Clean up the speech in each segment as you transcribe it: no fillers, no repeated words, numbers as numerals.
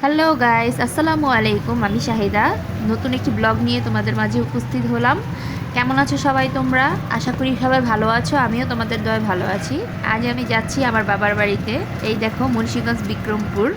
Hello guys, আসসালামু আলাইকুম। আমি শাহিদা নতুন একটি ব্লগ নিয়ে তোমাদের মাঝে উপস্থিত হলাম। কেমন আছো সবাই তোমরা? আশা করি সবাই ভালো আছো। আমিও তোমাদের দয়ায় ভালো আছি। আজ আমি যাচ্ছি আমার বাবার বাড়িতে। এই দেখো, মুন্সিগঞ্জ বিক্রমপুর।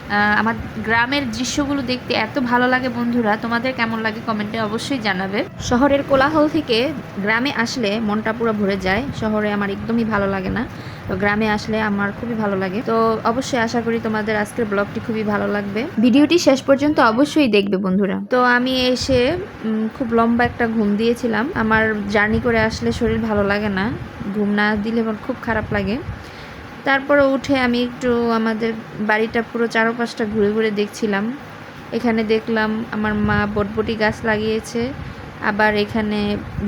আমার গ্রামের দৃশ্যগুলো দেখতে এত ভালো লাগে বন্ধুরা। তোমাদের কেমন লাগে কমেন্টে অবশ্যই জানাবে। শহরের কোলাহল থেকে গ্রামে আসলে মনটা পুরো ভরে যায়। শহরে আমার একদমই ভালো লাগে না, তো গ্রামে আসলে আমার খুবই ভালো লাগে। তো অবশ্যই আশা করি তোমাদের আজকের ব্লগটি খুবই ভালো লাগবে। ভিডিওটি শেষ পর্যন্ত অবশ্যই দেখবে বন্ধুরা। তো আমি এসে খুব লম্বা একটা ঘুম দিয়েছিলাম। আমার জার্নি করে আসলে শরীর ভালো লাগে না, ঘুম না দিলে আমার খুব খারাপ লাগে। তারপরে উঠে আমি একটু আমাদের বাড়িটা পুরো চারপাশটা ঘুরে ঘুরে দেখছিলাম। এখানে দেখলাম আমার মা বটবটি গাছ লাগিয়েছে, আবার এখানে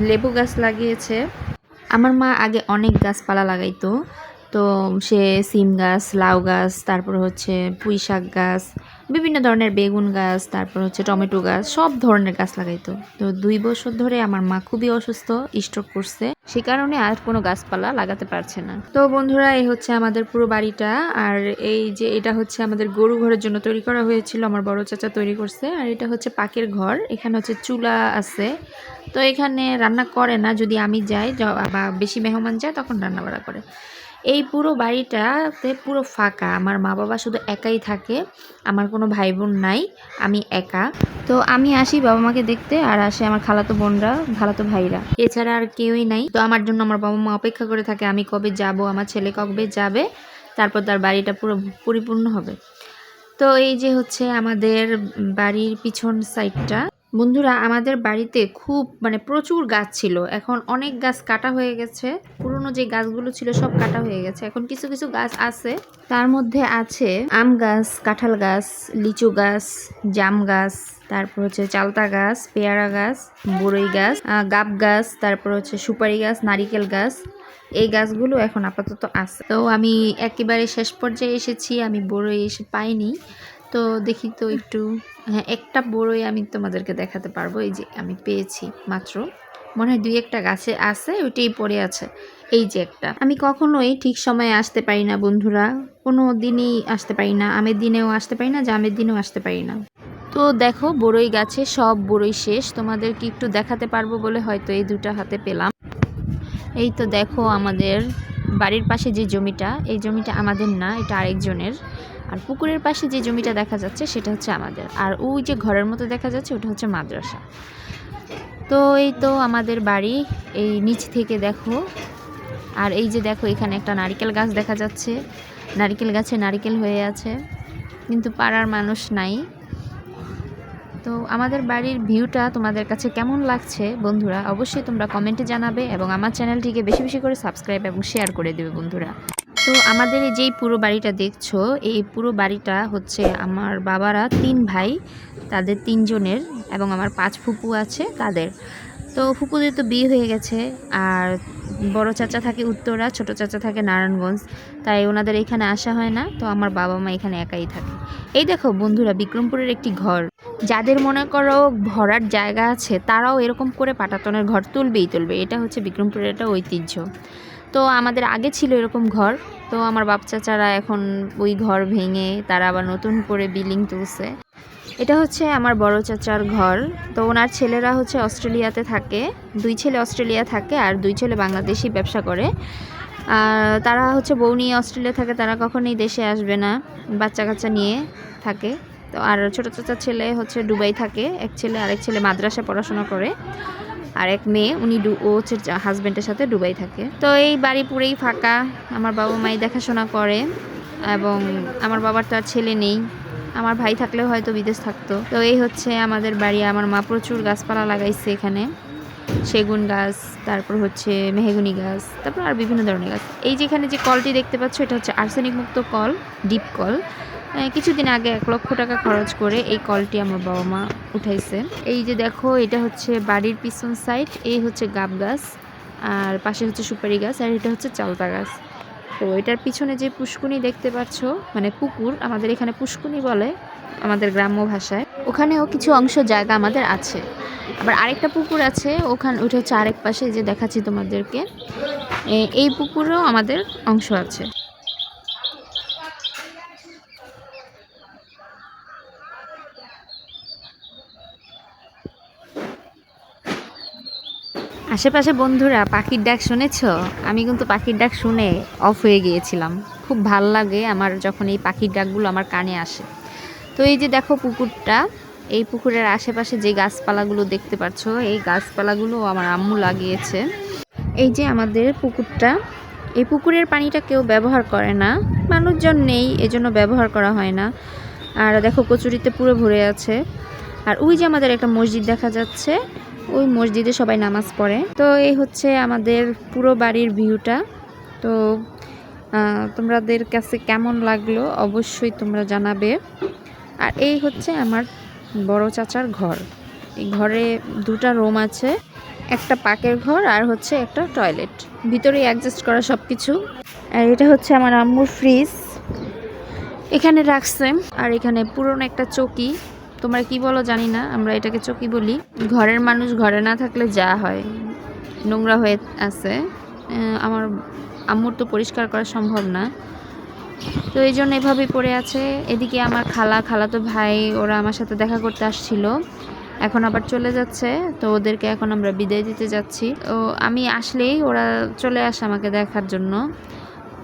লেবু গাছ লাগিয়েছে। আমার মা আগে অনেক গাছপালা লাগাইতো। তো সে সিম গাছ, লাউ গাছ, তারপর হচ্ছে পুঁই শাক গাছ, বিভিন্ন ধরনের বেগুন গাছ, তারপর হচ্ছে টমেটো গাছ, সব ধরনের গাছ লাগাইতো। তো 2 বছর ধরে আমার মা খুবই অসুস্থ, স্ট্রোক করছে, সে কারণে আর কোনো গাছপালা লাগাতে পারছে না। তো বন্ধুরা, এই হচ্ছে আমাদের পুরো বাড়িটা। আর এই যে এটা হচ্ছে আমাদের গরু ঘরের জন্য তৈরি করা হয়েছিল, আমার বড় চাচা তৈরি করছে। আর এটা হচ্ছে পাকের ঘর, এখানে হচ্ছে চুলা আছে। তো এখানে রান্না করে না, যদি আমি যাই বা বেশি মেহমান যায় তখন রান্না বাড়া করে। এই পুরো বাড়িটাতে পুরো ফাঁকা, আমার মা বাবা শুধু একাই থাকে, আমার কোনো ভাই বোন নাই, আমি একা। তো আমি আসি বাবা মাকে দেখতে, আর আসে আমার খালাতো বোনরা, খালাতো ভাইরা, এছাড়া আর কেউই নাই। তো আমার জন্য আমার বাবা মা অপেক্ষা করে থাকে আমি কবে যাব, আমার ছেলে কবে যাবে, তারপর তার বাড়িটা পুরো পরিপূর্ণ হবে। তো এই যে হচ্ছে আমাদের বাড়ির পিছন সাইডটা। বন্ধুরা, আমাদের বাড়িতে খুব প্রচুর গাছ ছিল, এখন অনেক গাছ কাটা হয়ে গেছে। পুরনো যে গাছগুলো ছিল সব কাটা হয়ে গেছে, এখন কিছু কিছু গাছ আছে। তার মধ্যে আছে আম গাছ, কাঁঠাল গাছ, লিচু গাছ, জাম গাছ, তারপর হচ্ছে চালতা গাছ, পেয়ারা গাছ, বড়ই গাছ, গাব গাছ, তারপর হচ্ছে সুপারি গাছ, নারিকেল গাছ। এই গাছগুলো এখন আপাতত আছে। তো আমি একেবারে শেষ পর্যায়ে এসেছি, আমি বড়ই এসে পাইনি। তো দেখি তো একটু, হ্যাঁ, একটা বড়ই আমি তোমাদেরকে দেখাতে পারবো। এই যে আমি পেয়েছি মাত্র, মনে হয় 2-1টা গাছে আছে, ওইটাই পড়ে আছে। এই যে একটা। আমি কখনোই ঠিক সময়ে আসতে পারি না বন্ধুরা, কোনো দিনই আসতে পারি না। আমের দিনেও আসতে পারি না, জামের দিনেও আসতে পারি না। তো দেখো, বড়ই গাছে সব বড়ই শেষ, তোমাদেরকে একটু দেখাতে পারবো বলে হয়তো এই 2টা হাতে পেলাম। এই তো দেখো, আমাদের বাড়ির পাশে যে জমিটা, এই জমিটা আমাদের না, এটা আরেকজনের। আর পুকুরের পাশে যে জমিটা দেখা যাচ্ছে সেটা হচ্ছে আমাদের। আর ওই যে ঘরের মতো দেখা যাচ্ছে ওটা হচ্ছে মাদ্রাসা। তো এই তো আমাদের বাড়ি, এই নিচ থেকে দেখো। আর এই যে দেখো, এখানে একটা নারকেল গাছ দেখা যাচ্ছে, নারকেল গাছে নারকেল হয়ে আছে, কিন্তু পাড়ার মানুষ নাই। তো আমাদের বাড়ির ভিউটা তোমাদের কাছে কেমন লাগছে বন্ধুরা, অবশ্যই তোমরা কমেন্টে জানাবে, এবং আমার চ্যানেলটিকে বেশি বেশি করে সাবস্ক্রাইব এবং শেয়ার করে দেবে বন্ধুরা। তো আমাদের এই যেই পুরো বাড়িটা দেখছো, এই পুরো বাড়িটা হচ্ছে আমার বাবারা 3 ভাই, তাদের 3 জনের, এবং আমার 5 ফুপু আছে তাদের। তো ফুপুদের তো বিয়ে হয়ে গেছে, আর বড় চাচা থাকে উত্তরা, ছোট চাচা থাকে নারায়ণগঞ্জ, তাই ওনাদের এখানে আসা হয় না। তো আমার বাবা মা এখানে একাই থাকে। এই দেখো বন্ধুরা, বিক্রমপুরের একটি ঘর। যাদের মনে করো ভরার জায়গা আছে, তারাও এরকম করে পাটাতনের ঘর তুলবেই তুলবে, এটা হচ্ছে বিক্রমপুরের একটা ঐতিহ্য। তো আমাদের আগে ছিল এরকম ঘর, তো আমার বাপ চাচারা এখন ওই ঘর ভেঙে তারা আবার নতুন করে বিল্ডিং তুলছে। এটা হচ্ছে আমার বড় চাচার ঘর। তো ওনার ছেলেরা হচ্ছে অস্ট্রেলিয়াতে থাকে, 2 ছেলে অস্ট্রেলিয়া থাকে আর 2 ছেলে বাংলাদেশি ব্যবসা করে। আর তারা হচ্ছে বউ নিয়ে অস্ট্রেলিয়া থাকে, তারা কখনোই দেশে আসবে না, বাচ্চা কাচ্চা নিয়ে থাকে। তো আর ছোটো চাচার ছেলে হচ্ছে দুবাই থাকে, এক ছেলে, আরেক ছেলে মাদ্রাসায় পড়াশোনা করে, আর এক মেয়ে, উনি ও হচ্ছে হাজব্যান্ডের সাথে দুবাই থাকে। তো এই বাড়ি পুরেই ফাঁকা, আমার বাবা মাই দেখাশোনা করে, এবং আমার বাবার তো আর ছেলে নেই, আমার ভাই থাকলেও হয়তো বিদেশ থাকতো। তো এই হচ্ছে আমাদের বাড়ি। আমার মা প্রচুর গাছপালা লাগাইছে এখানে, সেগুন গাছ, তারপর হচ্ছে মেহগুনি গাছ, তারপর আর বিভিন্ন ধরনের গাছ। এই যেখানে যে কলটি দেখতে পাচ্ছ, এটা হচ্ছে আর্সেনিক মুক্ত কল, ডিপ কল। কিছুদিন আগে 1 লক্ষ টাকা খরচ করে এই কলটি আমার বাবা মা উঠাইছে। এই যে দেখো, এটা হচ্ছে বাড়ির পিছন সাইড, এই হচ্ছে গাব গাছ, আর পাশে হচ্ছে সুপারি গাছ, আর এটা হচ্ছে চালতা গাছ। তো এটার পিছনে যে পুষ্কুনি দেখতে পাচ্ছ, পুকুর, আমাদের এখানে পুষ্কুনি বলে আমাদের গ্রাম্য ভাষায়, ওখানেও কিছু অংশ জায়গা আমাদের আছে। আবার আরেকটা পুকুর আছে, ওটা হচ্ছে আরেক পাশে, যে দেখাচ্ছি তোমাদেরকে, এই পুকুরেও আমাদের অংশ আছে। আশেপাশে বন্ধুরা পাখির ডাক শুনেছো? আমি কিন্তু পাখির ডাক শুনে অফ হয়ে গিয়েছিলাম। খুব ভাল লাগে আমার যখন এই পাখির ডাকগুলো আমার কানে আসে। তো এই যে দেখো পুকুরটা, এই পুকুরের আশেপাশে যে গাছপালাগুলো দেখতে পাচ্ছ, এই গাছপালাগুলো আমার আম্মু লাগিয়েছে। এই যে আমাদের পুকুরটা, এই পুকুরের পানিটা কেউ ব্যবহার করে না, মানুষজন নেই, এজন্য ব্যবহার করা হয় না। আর দেখো কচুরিতে পুরো ভরে আছে। আর ওই যে আমাদের একটা মসজিদ দেখা যাচ্ছে, ওই মসজিদে সবাই নামাজ পড়ে। তো এই হচ্ছে আমাদের পুরো বাড়ির ভিউটা। তো তোমাদের কাছে কেমন লাগলো অবশ্যই তোমরা জানাবে। আর এই হচ্ছে আমার বড় চাচার ঘর। এই ঘরে দুটা রুম আছে, একটা পাকের ঘর আর হচ্ছে একটা টয়লেট, ভিতরে অ্যাডজাস্ট করা সব কিছু। আর এটা হচ্ছে আমার আম্মুর ফ্রিজ, এখানে রাখছে। আর এখানে পুরনো একটা চৌকি, তোমরা কি বলো জানি না, আমরা এটাকে চৌকি বলি। ঘরের মানুষ ঘরে না থাকলে যা হয়, নোংরা হয়ে আছে। আমার আম্মুর তো পরিষ্কার করা সম্ভব না, তো এই জন্য এভাবেই পড়ে আছে। এদিকে আমার খালাতো ভাই, ওরা আমার সাথে দেখা করতে আসছিল, এখন আবার চলে যাচ্ছে। তো ওদেরকে এখন আমরা বিদায় দিতে যাচ্ছি। তো আমি আসলেই ওরা চলে আসে আমাকে দেখার জন্য,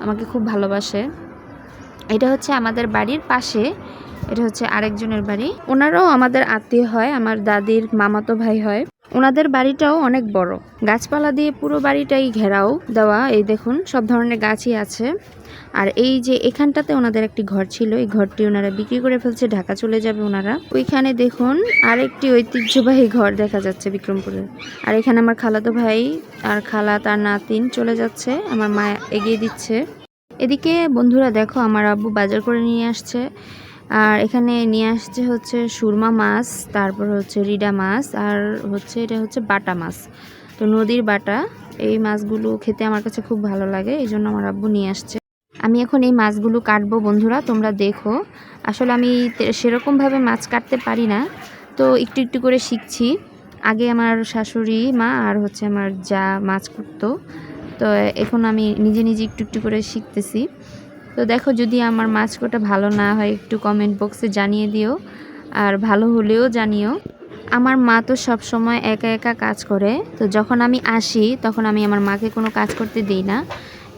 আমাকে খুব ভালোবাসে। এটা হচ্ছে আমাদের বাড়ির পাশে, এটা হচ্ছে আরেকজনের বাড়ি, ওনারাও আমাদের আত্মীয় হয়, আমার দাদির মামাতো ভাই হয়। ওনাদের বাড়িটাও অনেক বড়, গাছপালা দিয়ে পুরো বাড়িটাই ঘেরাও দেওয়া। এই দেখুন সব ধরনের গাছই আছে। আর এই যে এখানটাতে ওনাদের একটি ঘর ছিল, এই ঘরটি ওনারা বিক্রি করে ফেলছে, ঢাকা চলে যাবে ওনারা। ওইখানে দেখুন আরেকটি ঐতিহ্যবাহী ঘর দেখা যাচ্ছে বিক্রমপুরের। আর এখানে আমার খালাতো ভাই আর খালা তার নাতিন চলে যাচ্ছে, আমার মা এগিয়ে দিচ্ছে। এদিকে বন্ধুরা দেখো আমার আব্বু বাজার করে নিয়ে আসছে। আর এখানে নিয়ে আসছে হচ্ছে সুরমা মাছ, তারপর হচ্ছে রিডা মাছ, আর হচ্ছে এটা হচ্ছে বাটা মাছ। তো নদীর বাটা, এই মাছগুলো খেতে আমার কাছে খুব ভালো লাগে, এই জন্য আমার আব্বু নিয়ে আসছে। আমি এখন এই মাছগুলো কাটবো বন্ধুরা, তোমরা দেখো। আসলে আমি সেরকমভাবে মাছ কাটতে পারি না, তো একটু একটু করে শিখছি। আগে আমার শাশুড়ি মা আর হচ্ছে আমার যা মাছ কাটতো, তো এখন আমি নিজে নিজে একটু একটু করে শিখতেছি। তো দেখো যদি আমার মাছ কাটা ভালো না হয় একটু কমেন্ট বক্সে জানিয়ে দিও, আর ভালো হলেও জানিও। আমার মা তো সব সময় একা একা কাজ করে, তো যখন আমি আসি তখন আমি আমার মাকে কোনো কাজ করতে দিই না।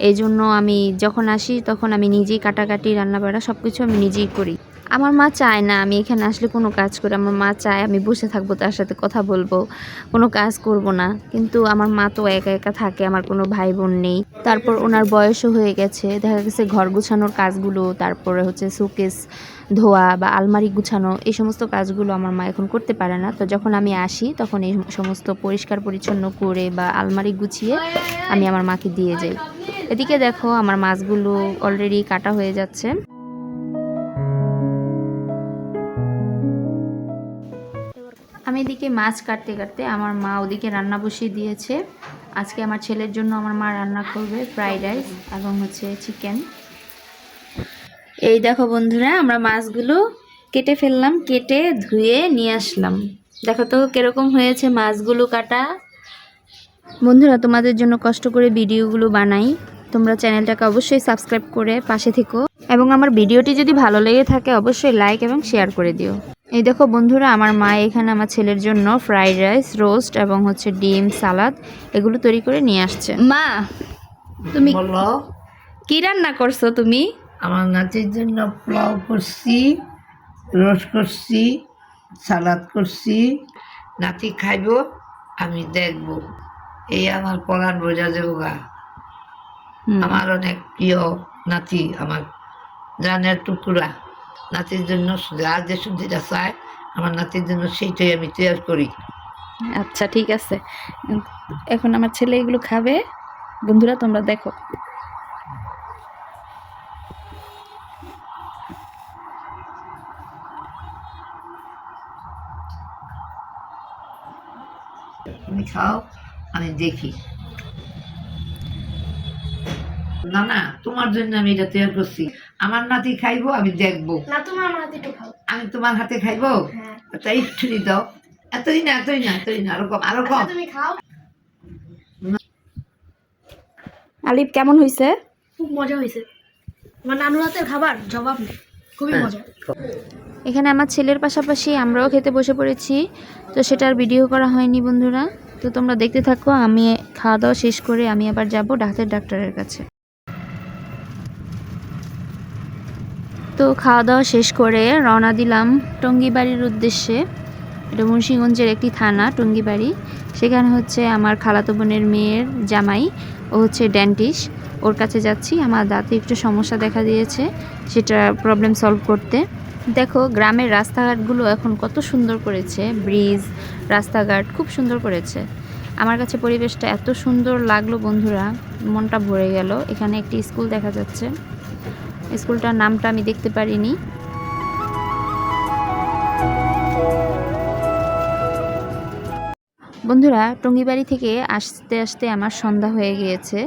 এই জন্য আমি যখন আসি তখন আমি নিজেই কাটাকাটি রান্নাবাড়া সব কিছু আমি নিজেই করি। আমার মা চায় না আমি এখানে আসলে কোনো কাজ করি, আমার মা চায় আমি বসে থাকবো, তার সাথে কথা বলবো, কোনো কাজ করব না। কিন্তু আমার মা তো একা একা থাকে, আমার কোনো ভাই বোন নেই। তারপর ওনার বয়সও হয়ে গেছে, দেখা গেছে ঘর গুছানোর কাজগুলো, তারপরে হচ্ছে শোকেস ধোয়া বা আলমারি গুছানো, এই সমস্ত কাজগুলো আমার মা এখন করতে পারে না। তো যখন আমি আসি তখন এই সমস্ত পরিষ্কার পরিচ্ছন্ন করে বা আলমারি গুছিয়ে আমি আমার মাকে দিয়ে যাই। এদিকে দেখো আমার মাছগুলো অলরেডি কাটা হয়ে যাচ্ছে। আমি এদিকে মাছ কাটতে কাটতে আমার মা ওদিকে রান্না বসিয়ে দিয়েছে। আজকে আমার ছেলের জন্য আমার মা রান্না করবে ফ্রাইড রাইস এবং হচ্ছে চিকেন। এই দেখো বন্ধুরা আমরা মাছগুলো কেটে ফেললাম, কেটে ধুয়ে নিয়ে আসলাম। দেখো তো কিরকম হয়েছে মাছগুলো কাটা। বন্ধুরা তোমাদের জন্য কষ্ট করে ভিডিওগুলো বানাই, তোমরা চ্যানেলটাকে অবশ্যই সাবস্ক্রাইব করে পাশে থেকো, এবং আমার ভিডিওটি যদি ভালো লেগে থাকে অবশ্যই লাইক এবং শেয়ার করে দিও। এই দেখো বন্ধুরা আমার মা এখানে আমার ছেলের জন্য ফ্রাইড রাইস, রোস্ট এবং হচ্ছে ডিম, সালাদ এগুলো তৈরি করে নিয়ে আসছে। মা তুমি বলো, কি রান্না করছো তুমি? আমার নাতির জন্য পোলাও করছি, রোস্ট করছি, সালাদ করছি। নাতি খাইব, আমি দেখব, এই আমার পরাণ বোঝা যাবো গা। আমার অনেক প্রিয় নাতি, আমার জানের টুকরা। নাতির জন্য যা যে সবজিটা চায় আমার নাতির জন্য সেইটাই আমি তৈরি করি। আচ্ছা ঠিক আছে, এখন আমার ছেলে এগুলো খাবে। বন্ধুরা তোমরা দেখো। তুমি খাও, আমি দেখি। না না, তোমার জন্য আমি এটা তৈরি করছি। আমার নাতি খাইবো, আমি দেখবো। না তোমার আমার হাতে একটু খাও। আমি তোমার হাতে খাইবো, হ্যাঁ। তাই একটু দাও। এতই না, এতই না, এতই না, আরো কম, আরো কম। আচ্ছা, তুমি খাও। আলিফ কেমন হয়েছে? খুব মজা হয়েছে, আমার নানুর হাতের খাবার জবাব নেই, খুবই মজা। এখানে আমার ছেলের পাশাপাশি আমরাও খেতে বসে পড়েছি, তো সেটার ভিডিও করা হয়নি বন্ধুরা। তো তোমরা দেখতে থাকো, আমি খাওয়া দাওয়া শেষ করে আমি আবার যাব দাঁতের ডাক্তারের কাছে। তো খাওয়া দাওয়া শেষ করে রওনা দিলাম টঙ্গিবাড়ির উদ্দেশ্যে। এটা মুন্সিগঞ্জের একটি থানা টঙ্গিবাড়ি। সেখানে হচ্ছে আমার খালাতো বোনের মেয়ের জামাই, ও হচ্ছে ডেন্টিস্ট, ওর কাছে যাচ্ছি। আমার দাঁতে একটু সমস্যা দেখা দিয়েছে, সেটা প্রবলেম সলভ করতে। দেখো গ্রামের রাস্তাঘাটগুলো এখন কত সুন্দর করেছে, ব্রিজ, রাস্তাঘাট খুব সুন্দর করেছে। আমার কাছে পরিবেশটা এত সুন্দর লাগলো বন্ধুরা, মনটা ভরে গেল। এখানে একটি স্কুল দেখা যাচ্ছে, স্কুলটার নামটা আমি দেখতে পারিনি। বন্ধুরা টঙ্গিবাড়ি থেকে আসতে আসতে আমার সন্ধ্যা হয়ে গিয়েছে।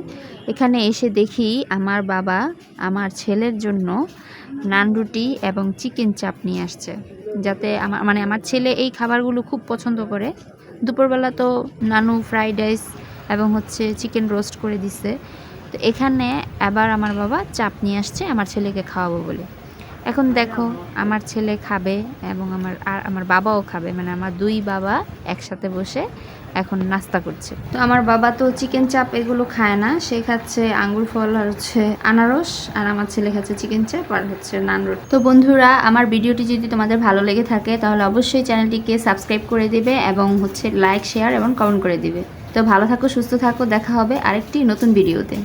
এখানে এসে দেখি আমার বাবা আমার ছেলের জন্য নান রুটি এবং চিকেন চাপ নিয়ে আসছে, যাতে আমার ছেলে এই খাবারগুলো খুব পছন্দ করে। দুপুরবেলা তো নানু ফ্রাইড রাইস এবং হচ্ছে চিকেন রোস্ট করে দিছে। তো এখানে আবার আমার বাবা চাপ নিয়ে আসছে আমার ছেলেকে খাওয়াবো বলে। এখন দেখো আমার ছেলে খাবে এবং আমার বাবাও খাবে, মানে আমার দুই বাবা একসাথে বসে এখন নাস্তা করছে। তো আমার বাবা তো চিকেন চাপ এগুলো খায় না, সে খাচ্ছে আঙ্গুর ফল আর হচ্ছে আনারস, আর আমার ছেলে খাচ্ছে চিকেন চাপ আর হচ্ছে নান রুটি। তো বন্ধুরা আমার ভিডিওটি যদি তোমাদের ভালো লেগে থাকে তাহলে অবশ্যই চ্যানেলটিকে সাবস্ক্রাইব করে দিবে এবং হচ্ছে লাইক, শেয়ার এবং কমেন্ট করে দিবে। তো ভালো থাকো, সুস্থ থাকো, দেখা হবে আরেকটি নতুন ভিডিওতে।